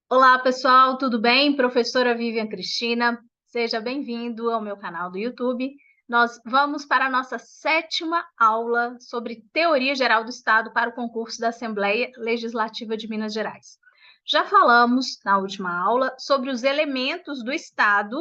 Olá, pessoal, tudo bem? Professora Vivian Cristina, seja bem-vindo ao meu canal do YouTube. Nós vamos para a nossa sétima aula sobre Teoria Geral do Estado para o concurso da Assembleia Legislativa de Minas Gerais. Já falamos na última aula sobre os elementos do Estado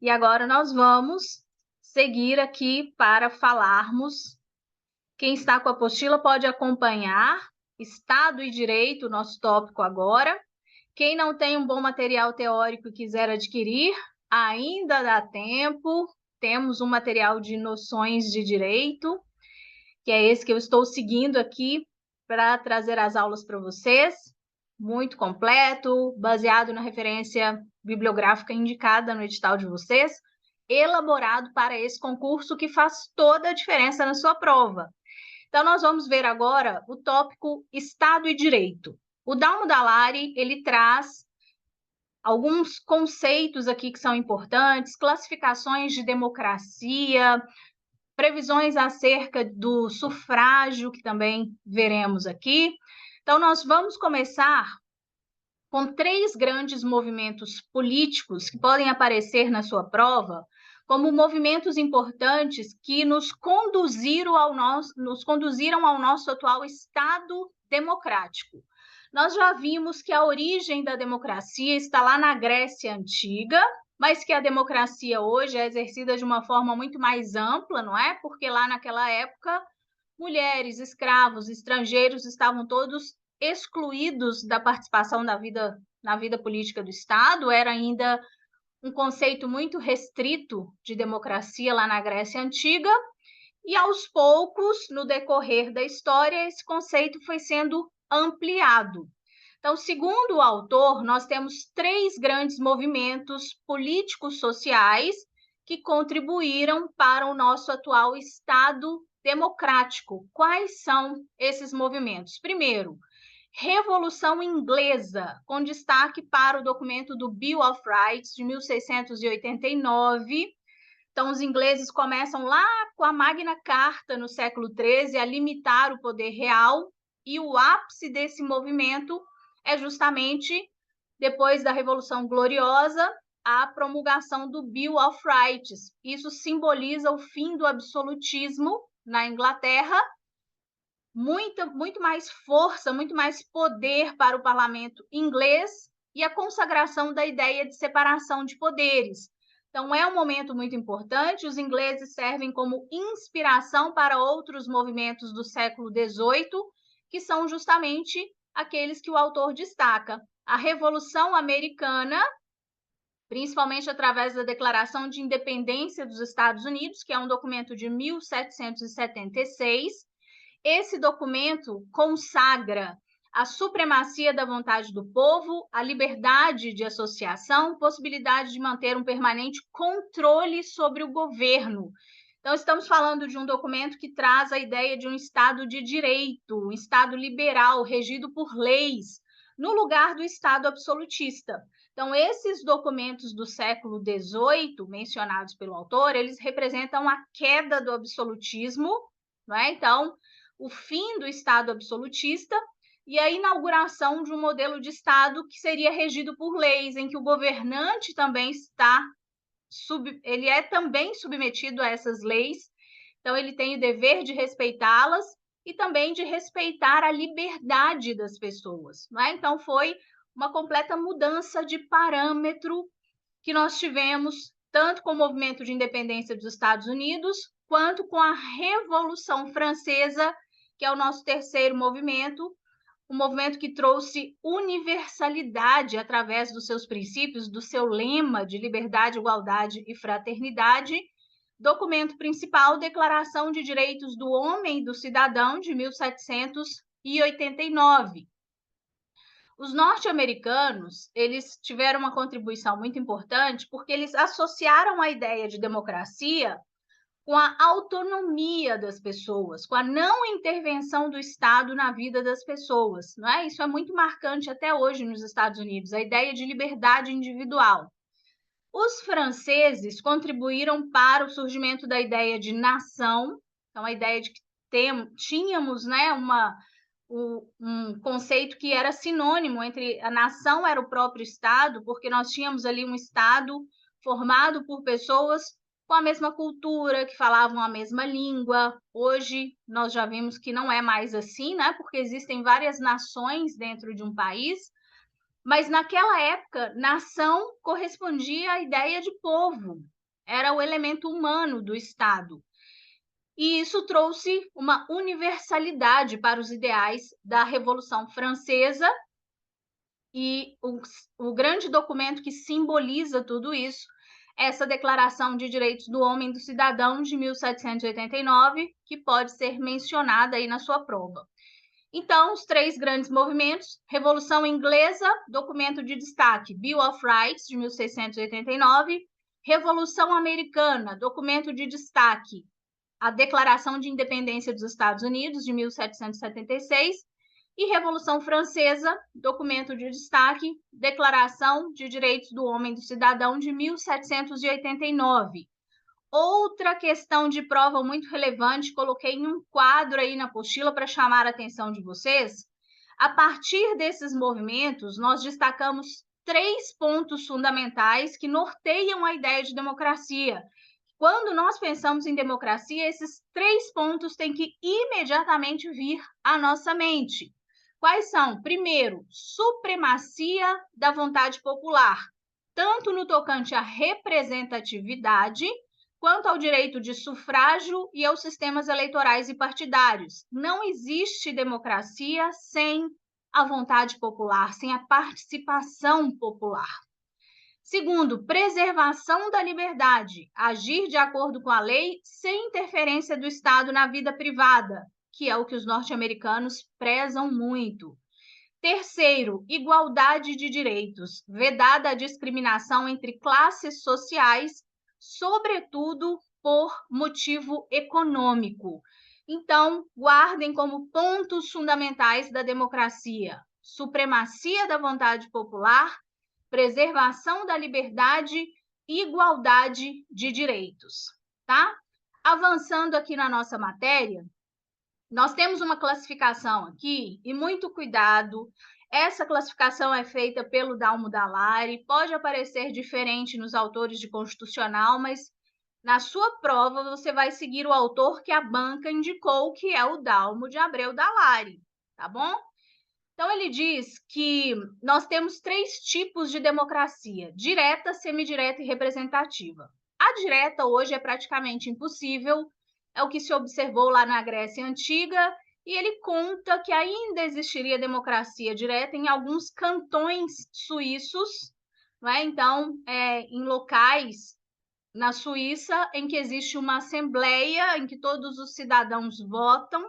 e agora nós vamos seguir aqui para falarmos. Quem está com a apostila pode acompanhar Estado e Direito, nosso tópico agora. Quem não tem um bom material teórico e quiser adquirir, ainda dá tempo. Temos um material de noções de direito, que é esse que eu estou seguindo aqui para trazer as aulas para vocês. Muito completo, baseado na referência bibliográfica indicada no edital de vocês, elaborado para esse concurso que faz toda a diferença na sua prova. Então, nós vamos ver agora o tópico Estado e Direito. O Dalmo Dallari, ele traz alguns conceitos aqui que são importantes, classificações de democracia, previsões acerca do sufrágio, que também veremos aqui. Então, nós vamos começar com três grandes movimentos políticos que podem aparecer na sua prova como movimentos importantes que nos conduziram ao nosso atual Estado democrático. Nós já vimos que a origem da democracia está lá na Grécia Antiga, mas que a democracia hoje é exercida de uma forma muito mais ampla, não é? Porque lá naquela época, mulheres, escravos, estrangeiros estavam todos excluídos da participação na vida política do Estado, era ainda um conceito muito restrito de democracia lá na Grécia Antiga, e aos poucos, no decorrer da história, esse conceito foi sendo ampliado. Então, segundo o autor, nós temos três grandes movimentos políticos sociais que contribuíram para o nosso atual Estado democrático. Quais são esses movimentos? Primeiro, Revolução Inglesa, com destaque para o documento do Bill of Rights, de 1689. Então, os ingleses começam lá com a Magna Carta, no século XIII, a limitar o poder real, e o ápice desse movimento é justamente, depois da Revolução Gloriosa, a promulgação do Bill of Rights. Isso simboliza o fim do absolutismo na Inglaterra, muito mais força, muito mais poder para o parlamento inglês e a consagração da ideia de separação de poderes. Então, é um momento muito importante. Os ingleses servem como inspiração para outros movimentos do século XVIII, que são justamente aqueles que o autor destaca. A Revolução Americana, principalmente através da Declaração de Independência dos Estados Unidos, que é um documento de 1776. Esse documento consagra a supremacia da vontade do povo, a liberdade de associação, possibilidade de manter um permanente controle sobre o governo. Então, estamos falando de um documento que traz a ideia de um Estado de direito, um Estado liberal, regido por leis, no lugar do Estado absolutista. Então, esses documentos do século XVIII, mencionados pelo autor, eles representam a queda do absolutismo, não é? Então, o fim do Estado absolutista e a inauguração de um modelo de Estado que seria regido por leis, em que o governante também ele é também submetido a essas leis, então ele tem o dever de respeitá-las e também de respeitar a liberdade das pessoas, não é? Então foi uma completa mudança de parâmetro que nós tivemos tanto com o movimento de independência dos Estados Unidos, quanto com a Revolução Francesa, que é o nosso terceiro movimento, um movimento que trouxe universalidade através dos seus princípios, do seu lema de liberdade, igualdade e fraternidade. Documento principal, Declaração de Direitos do Homem e do Cidadão, de 1789. Os norte-americanos, eles tiveram uma contribuição muito importante porque eles associaram a ideia de democracia com a autonomia das pessoas, com a não intervenção do Estado na vida das pessoas, não é? Isso é muito marcante até hoje nos Estados Unidos, a ideia de liberdade individual. Os franceses contribuíram para o surgimento da ideia de nação, então a ideia de que tínhamos, né, um conceito que era sinônimo entre a nação era o próprio Estado, porque nós tínhamos ali um Estado formado por pessoas com a mesma cultura, que falavam a mesma língua. Hoje nós já vimos que não é mais assim, né? Porque existem várias nações dentro de um país, mas naquela época, nação correspondia à ideia de povo, era o elemento humano do Estado. E isso trouxe uma universalidade para os ideais da Revolução Francesa, e o grande documento que simboliza tudo isso é essa Declaração de Direitos do Homem e do Cidadão de 1789, que pode ser mencionada aí na sua prova. Então, os três grandes movimentos: Revolução Inglesa, documento de destaque, Bill of Rights, de 1689, Revolução Americana, documento de destaque, a Declaração de Independência dos Estados Unidos, de 1776, e Revolução Francesa, documento de destaque, Declaração de Direitos do Homem e do Cidadão, de 1789. Outra questão de prova muito relevante, coloquei em um quadro aí na apostila para chamar a atenção de vocês. A partir desses movimentos, nós destacamos 3 pontos fundamentais que norteiam a ideia de democracia. Quando nós pensamos em democracia, esses 3 pontos têm que imediatamente vir à nossa mente. Quais são? Primeiro, supremacia da vontade popular, tanto no tocante à representatividade, quanto ao direito de sufrágio e aos sistemas eleitorais e partidários. Não existe democracia sem a vontade popular, sem a participação popular. Segundo, preservação da liberdade, agir de acordo com a lei sem interferência do Estado na vida privada, que é o que os norte-americanos prezam muito. Terceiro, igualdade de direitos, vedada a discriminação entre classes sociais, sobretudo por motivo econômico. Então, guardem como pontos fundamentais da democracia: supremacia da vontade popular, preservação da liberdade e igualdade de direitos, tá? Avançando aqui na nossa matéria, nós temos uma classificação aqui, e muito cuidado, essa classificação é feita pelo Dalmo Dallari, pode aparecer diferente nos autores de constitucional, mas na sua prova você vai seguir o autor que a banca indicou, que é o Dalmo de Abreu Dallari, tá bom? Então, ele diz que nós temos 3 tipos de democracia: direta, semidireta e representativa. A direta hoje é praticamente impossível, é o que se observou lá na Grécia Antiga, e ele conta que ainda existiria democracia direta em alguns cantões suíços, não é? Então, em locais na Suíça em que existe uma assembleia, em que todos os cidadãos votam,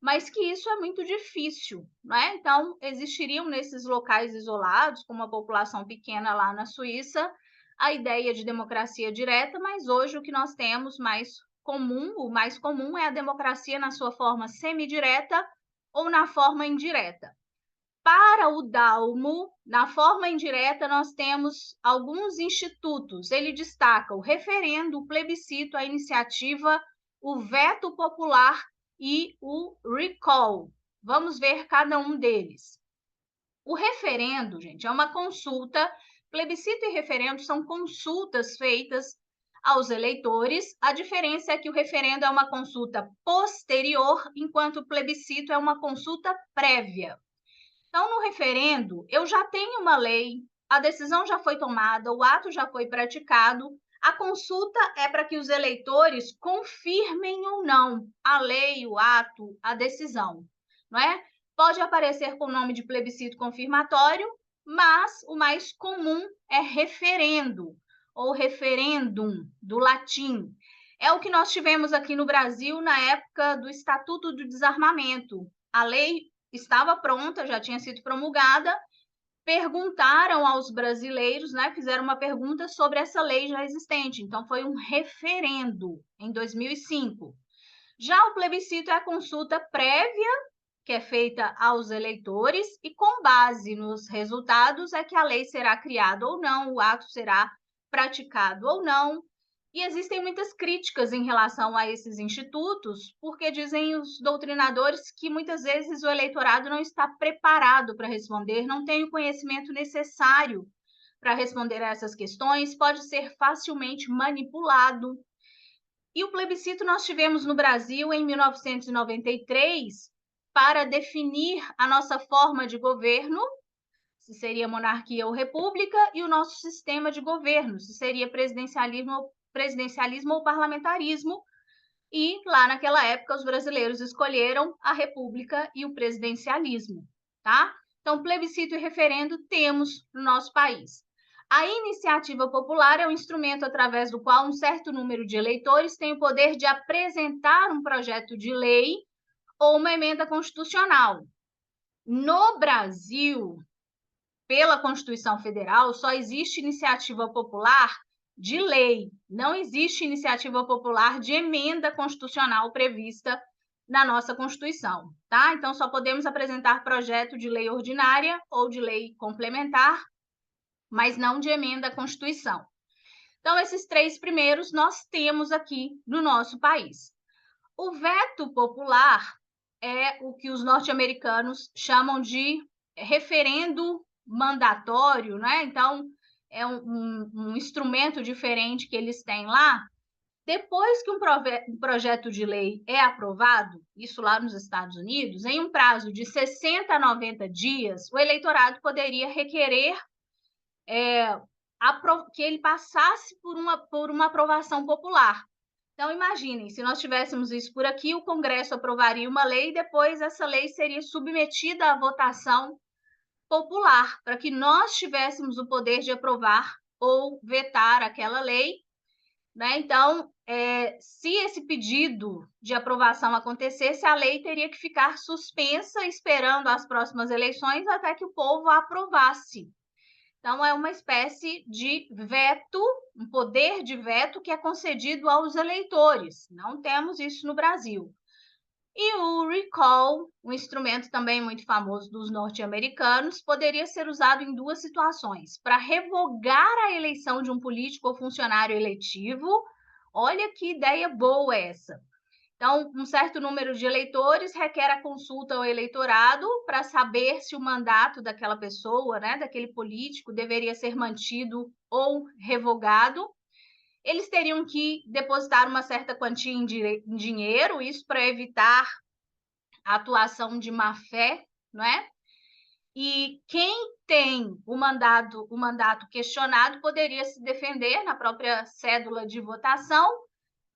mas que isso é muito difícil, né? Então, existiriam nesses locais isolados, com uma população pequena lá na Suíça, a ideia de democracia direta, mas hoje o que nós temos o mais comum é a democracia na sua forma semidireta ou na forma indireta. Para o Dalmo, na forma indireta, nós temos alguns institutos. Ele destaca o referendo, o plebiscito, a iniciativa, o veto popular e o recall. Vamos ver cada um deles. O referendo, gente, é uma consulta. Plebiscito e referendo são consultas feitas aos eleitores. A diferença é que o referendo é uma consulta posterior, enquanto o plebiscito é uma consulta prévia. Então, no referendo, eu já tenho uma lei, a decisão já foi tomada, o ato já foi praticado. A consulta é para que os eleitores confirmem ou não a lei, o ato, a decisão, não é? Pode aparecer com o nome de plebiscito confirmatório, mas o mais comum é referendo, ou referendum, do latim. É o que nós tivemos aqui no Brasil na época do Estatuto do Desarmamento. A lei estava pronta, já tinha sido promulgada, perguntaram aos brasileiros, né, fizeram uma pergunta sobre essa lei já existente, então foi um referendo em 2005. Já o plebiscito é a consulta prévia, que é feita aos eleitores, e com base nos resultados é que a lei será criada ou não, o ato será praticado ou não, E existem muitas críticas em relação a esses institutos, porque dizem os doutrinadores que muitas vezes o eleitorado não está preparado para responder, não tem o conhecimento necessário para responder a essas questões, pode ser facilmente manipulado. E o plebiscito nós tivemos no Brasil em 1993 para definir a nossa forma de governo, se seria monarquia ou república, e o nosso sistema de governo, se seria presidencialismo ou parlamentarismo. E lá naquela época os brasileiros escolheram a república e o presidencialismo, tá? Então, plebiscito e referendo temos no nosso país. A iniciativa popular é um instrumento através do qual um certo número de eleitores tem o poder de apresentar um projeto de lei ou uma emenda constitucional. No Brasil, pela Constituição Federal, só existe iniciativa popular de lei, não existe iniciativa popular de emenda constitucional prevista na nossa Constituição, tá? Então, só podemos apresentar projeto de lei ordinária ou de lei complementar, mas não de emenda à Constituição. Então, esses três primeiros nós temos aqui no nosso país. O veto popular é o que os norte-americanos chamam de referendo mandatório, né? Então, é um instrumento diferente que eles têm lá. Depois que um projeto de lei é aprovado, isso lá nos Estados Unidos, em um prazo de 60 a 90 dias, o eleitorado poderia requerer que ele passasse por uma aprovação popular. Então, imaginem, se nós tivéssemos isso por aqui, o Congresso aprovaria uma lei e depois essa lei seria submetida à votação popular, para que nós tivéssemos o poder de aprovar ou vetar aquela lei, né? Então, se esse pedido de aprovação acontecesse, a lei teria que ficar suspensa, esperando as próximas eleições até que o povo a aprovasse. Então, é uma espécie de veto, um poder de veto que é concedido aos eleitores. Não temos isso no Brasil. E o recall, um instrumento também muito famoso dos norte-americanos, poderia ser usado em duas situações: para revogar a eleição de um político ou funcionário eletivo. Olha que ideia boa essa! Então, um certo número de eleitores requer a consulta ao eleitorado para saber se o mandato daquela pessoa, né, daquele político, deveria ser mantido ou revogado. Eles teriam que depositar uma certa quantia em dinheiro, isso para evitar a atuação de má-fé, não é? E quem tem o mandato questionado poderia se defender na própria cédula de votação,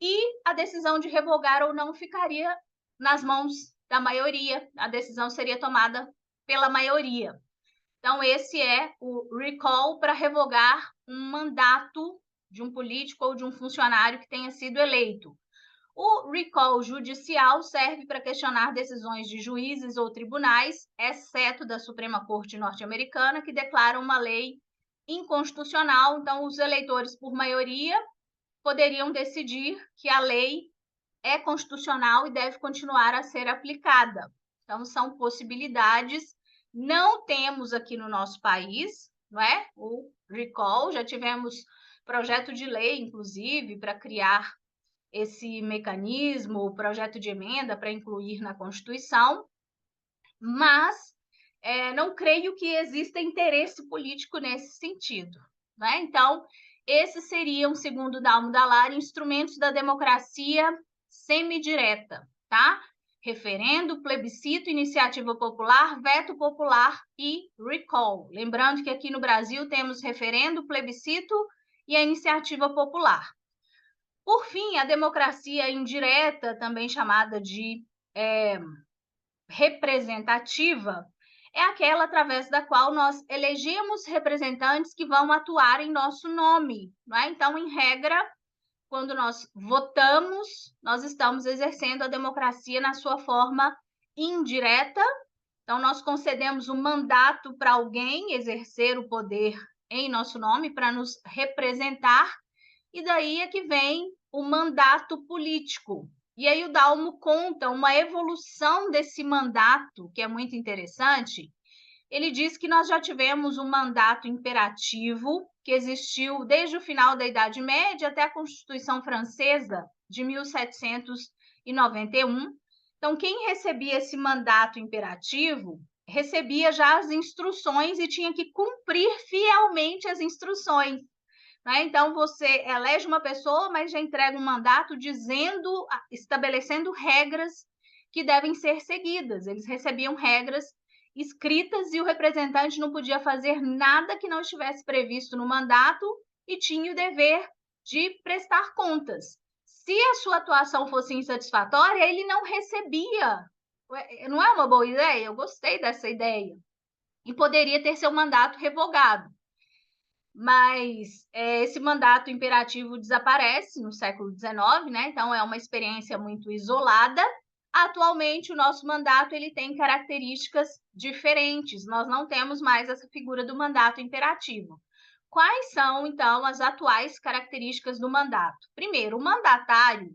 e a decisão de revogar ou não ficaria nas mãos da maioria, a decisão seria tomada pela maioria. Então, esse é o recall para revogar um mandato de um político ou de um funcionário que tenha sido eleito. O recall judicial serve para questionar decisões de juízes ou tribunais, exceto da Suprema Corte norte-americana, que declara uma lei inconstitucional. Então, os eleitores, por maioria, poderiam decidir que a lei é constitucional e deve continuar a ser aplicada. Então, são possibilidades. Não temos aqui no nosso país, não é? O recall, já tivemos projeto de lei, inclusive, para criar esse mecanismo, projeto de emenda para incluir na Constituição, mas não creio que exista interesse político nesse sentido, né? Então, esses seriam, segundo Dalmo Dall'Are, instrumentos da democracia semidireta, tá? Referendo, plebiscito, iniciativa popular, veto popular e recall. Lembrando que aqui no Brasil temos referendo, plebiscito e a iniciativa popular. Por fim, a democracia indireta, também chamada de representativa, é aquela através da qual nós elegemos representantes que vão atuar em nosso nome, não é? Então, em regra, quando nós votamos, nós estamos exercendo a democracia na sua forma indireta. Então, nós concedemos um mandato para alguém exercer o poder em nosso nome, para nos representar, e daí é que vem o mandato político. E aí o Dalmo conta uma evolução desse mandato, que é muito interessante, ele diz que nós já tivemos um mandato imperativo que existiu desde o final da Idade Média até a Constituição Francesa de 1791. Então, quem recebia esse mandato imperativo recebia já as instruções e tinha que cumprir fielmente as instruções. Né? Então, você elege uma pessoa, mas já entrega um mandato dizendo, estabelecendo regras que devem ser seguidas. Eles recebiam regras escritas e o representante não podia fazer nada que não estivesse previsto no mandato e tinha o dever de prestar contas. Se a sua atuação fosse insatisfatória, ele não recebia. Não é uma boa ideia? Eu gostei dessa ideia. E poderia ter seu mandato revogado. Mas esse mandato imperativo desaparece no século XIX, né? Então é uma experiência muito isolada. Atualmente, o nosso mandato ele tem características diferentes. Nós não temos mais essa figura do mandato imperativo. Quais são, então, as atuais características do mandato? Primeiro, o mandatário,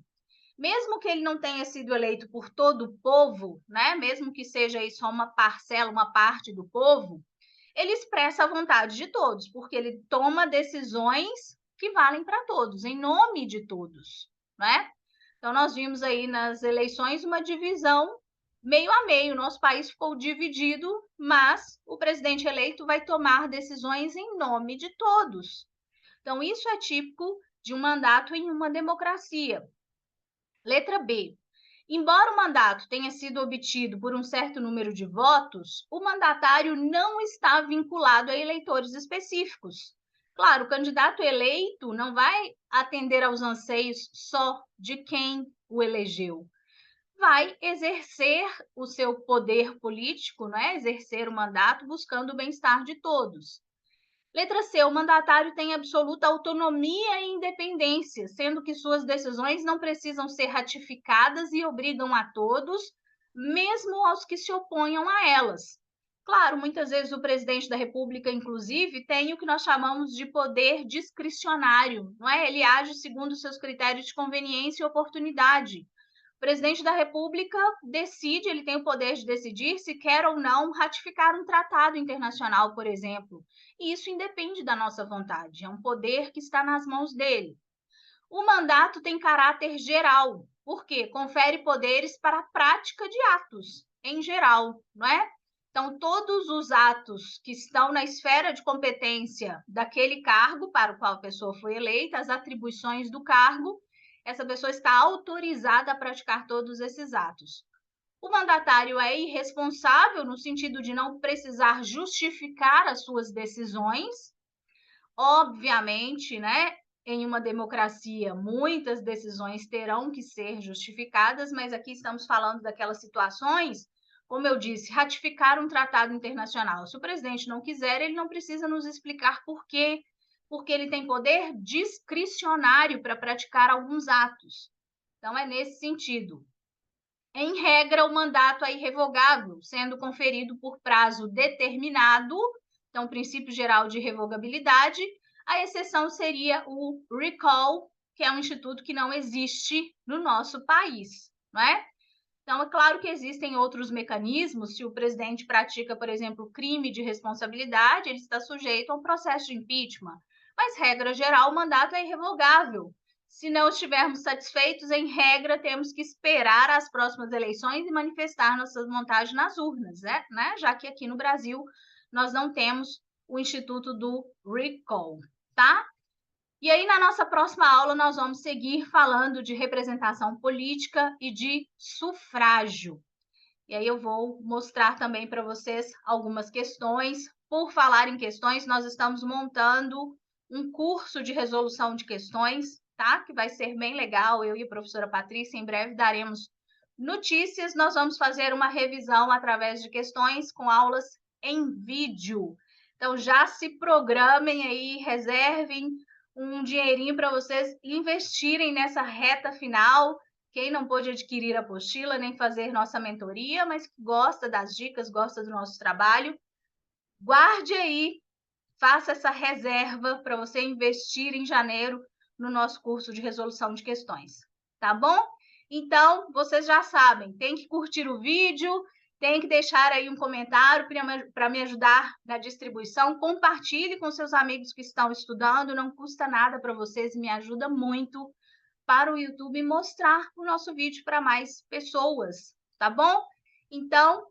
mesmo que ele não tenha sido eleito por todo o povo, né? Mesmo que seja aí só uma parcela, uma parte do povo, ele expressa a vontade de todos, porque ele toma decisões que valem para todos, em nome de todos, né? Então, nós vimos aí nas eleições uma divisão meio a meio. Nosso país ficou dividido, mas o presidente eleito vai tomar decisões em nome de todos. Então, isso é típico de um mandato em uma democracia. Letra B. Embora o mandato tenha sido obtido por um certo número de votos, o mandatário não está vinculado a eleitores específicos. Claro, o candidato eleito não vai atender aos anseios só de quem o elegeu. Vai exercer o seu poder político, né? Exercer o mandato buscando o bem-estar de todos. Letra C. O mandatário tem absoluta autonomia e independência, sendo que suas decisões não precisam ser ratificadas e obrigam a todos, mesmo aos que se oponham a elas. Claro, muitas vezes o presidente da República, inclusive, tem o que nós chamamos de poder discricionário, não é? Ele age segundo seus critérios de conveniência e oportunidade. O presidente da República decide, ele tem o poder de decidir se quer ou não ratificar um tratado internacional, por exemplo. E isso independe da nossa vontade, é um poder que está nas mãos dele. O mandato tem caráter geral, porque confere poderes para a prática de atos, em geral, não é? Então, todos os atos que estão na esfera de competência daquele cargo para o qual a pessoa foi eleita, as atribuições do cargo, essa pessoa está autorizada a praticar todos esses atos. O mandatário é irresponsável no sentido de não precisar justificar as suas decisões. Obviamente, né, em uma democracia, muitas decisões terão que ser justificadas, mas aqui estamos falando daquelas situações, como eu disse, ratificar um tratado internacional. Se o presidente não quiser, ele não precisa nos explicar por quê, porque ele tem poder discricionário para praticar alguns atos. Então, é nesse sentido. Em regra, o mandato é irrevogável, sendo conferido por prazo determinado, então, princípio geral de revogabilidade. A exceção seria o recall, que é um instituto que não existe no nosso país, não é? Então, é claro que existem outros mecanismos. Se o presidente pratica, por exemplo, crime de responsabilidade, ele está sujeito a um processo de impeachment. Mas, regra geral, o mandato é irrevogável. Se não estivermos satisfeitos, em regra, temos que esperar as próximas eleições e manifestar nossa vontade nas urnas, né? Já que aqui no Brasil nós não temos o instituto do recall, tá? E aí, na nossa próxima aula, nós vamos seguir falando de representação política e de sufrágio. E aí eu vou mostrar também para vocês algumas questões. Por falar em questões, nós estamos montando um curso de resolução de questões, tá? Que vai ser bem legal. Eu e a professora Patrícia, em breve, daremos notícias. Nós vamos fazer uma revisão através de questões com aulas em vídeo. Então, já se programem aí, reservem um dinheirinho para vocês investirem nessa reta final. Quem não pôde adquirir a apostila nem fazer nossa mentoria, mas gosta das dicas, gosta do nosso trabalho, guarde aí, faça essa reserva para você investir em janeiro no nosso curso de resolução de questões, tá bom? Então, vocês já sabem, tem que curtir o vídeo Tem que deixar aí um comentário para me ajudar na distribuição. Compartilhe com seus amigos que estão estudando, não custa nada para vocês, me ajuda muito para o YouTube mostrar o nosso vídeo para mais pessoas, tá bom? Então,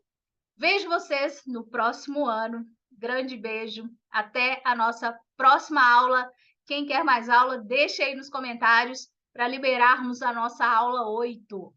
vejo vocês no próximo ano. Grande beijo. Até a nossa próxima aula. Quem quer mais aula, deixe aí nos comentários para liberarmos a nossa aula 8.